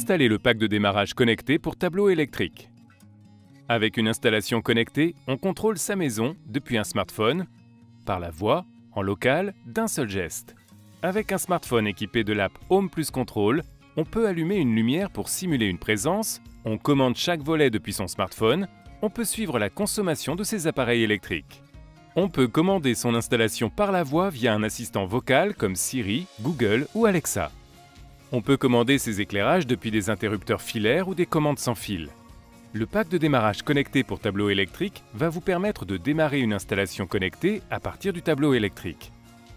Installer le pack de démarrage connecté pour tableau électrique. Avec une installation connectée, on contrôle sa maison depuis un smartphone, par la voix, en local, d'un seul geste. Avec un smartphone équipé de l'app Home Plus Control, on peut allumer une lumière pour simuler une présence, on commande chaque volet depuis son smartphone, on peut suivre la consommation de ses appareils électriques. On peut commander son installation par la voix via un assistant vocal comme Siri, Google ou Alexa. On peut commander ses éclairages depuis des interrupteurs filaires ou des commandes sans fil. Le pack de démarrage connecté pour tableau électrique va vous permettre de démarrer une installation connectée à partir du tableau électrique.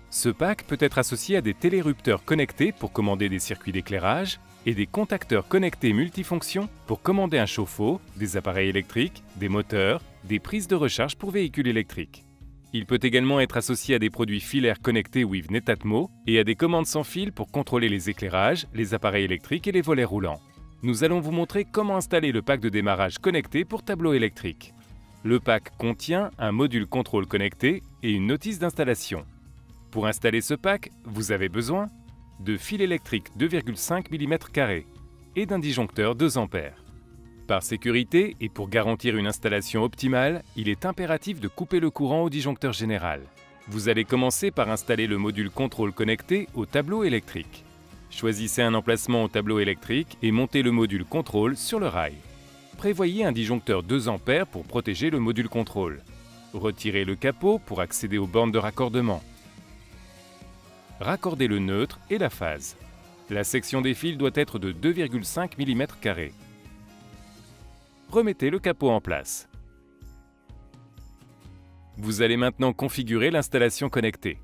Ce pack peut être associé à des télérupteurs connectés pour commander des circuits d'éclairage et des contacteurs connectés multifonctions pour commander un chauffe-eau, des appareils électriques, des moteurs, des prises de recharge pour véhicules électriques. Il peut également être associé à des produits filaires connectés With Netatmo et à des commandes sans fil pour contrôler les éclairages, les appareils électriques et les volets roulants. Nous allons vous montrer comment installer le pack de démarrage connecté pour tableau électrique. Le pack contient un module contrôle connecté et une notice d'installation. Pour installer ce pack, vous avez besoin de fil électrique 2,5 mm² et d'un disjoncteur 2 A. Par sécurité et pour garantir une installation optimale, il est impératif de couper le courant au disjoncteur général. Vous allez commencer par installer le module contrôle connecté au tableau électrique. Choisissez un emplacement au tableau électrique et montez le module contrôle sur le rail. Prévoyez un disjoncteur 2 A pour protéger le module contrôle. Retirez le capot pour accéder aux bornes de raccordement. Raccordez le neutre et la phase. La section des fils doit être de 2,5 mm². Remettez le capot en place. Vous allez maintenant configurer l'installation connectée.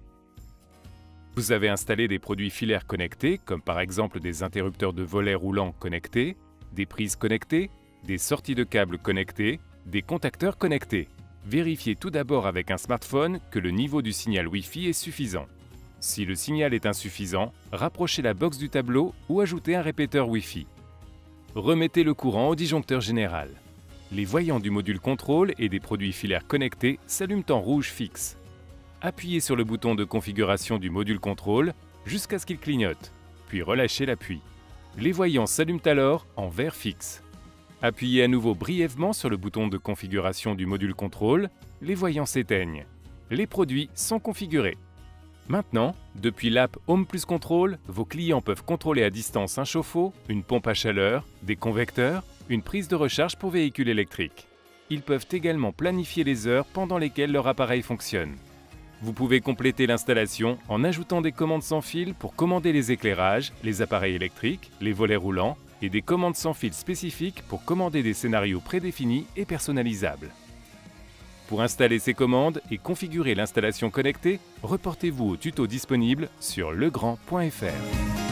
Vous avez installé des produits filaires connectés, comme par exemple des interrupteurs de volets roulants connectés, des prises connectées, des sorties de câbles connectées, des contacteurs connectés. Vérifiez tout d'abord avec un smartphone que le niveau du signal Wi-Fi est suffisant. Si le signal est insuffisant, rapprochez la box du tableau ou ajoutez un répéteur Wi-Fi. Remettez le courant au disjoncteur général. Les voyants du module contrôle et des produits filaires connectés s'allument en rouge fixe. Appuyez sur le bouton de configuration du module contrôle jusqu'à ce qu'il clignote, puis relâchez l'appui. Les voyants s'allument alors en vert fixe. Appuyez à nouveau brièvement sur le bouton de configuration du module contrôle, les voyants s'éteignent. Les produits sont configurés. Maintenant, depuis l'app Home Plus Control, vos clients peuvent contrôler à distance un chauffe-eau, une pompe à chaleur, des convecteurs, une prise de recharge pour véhicules électriques. Ils peuvent également planifier les heures pendant lesquelles leur appareil fonctionne. Vous pouvez compléter l'installation en ajoutant des commandes sans fil pour commander les éclairages, les appareils électriques, les volets roulants et des commandes sans fil spécifiques pour commander des scénarios prédéfinis et personnalisables. Pour installer ces commandes et configurer l'installation connectée, reportez-vous au tuto disponible sur legrand.fr.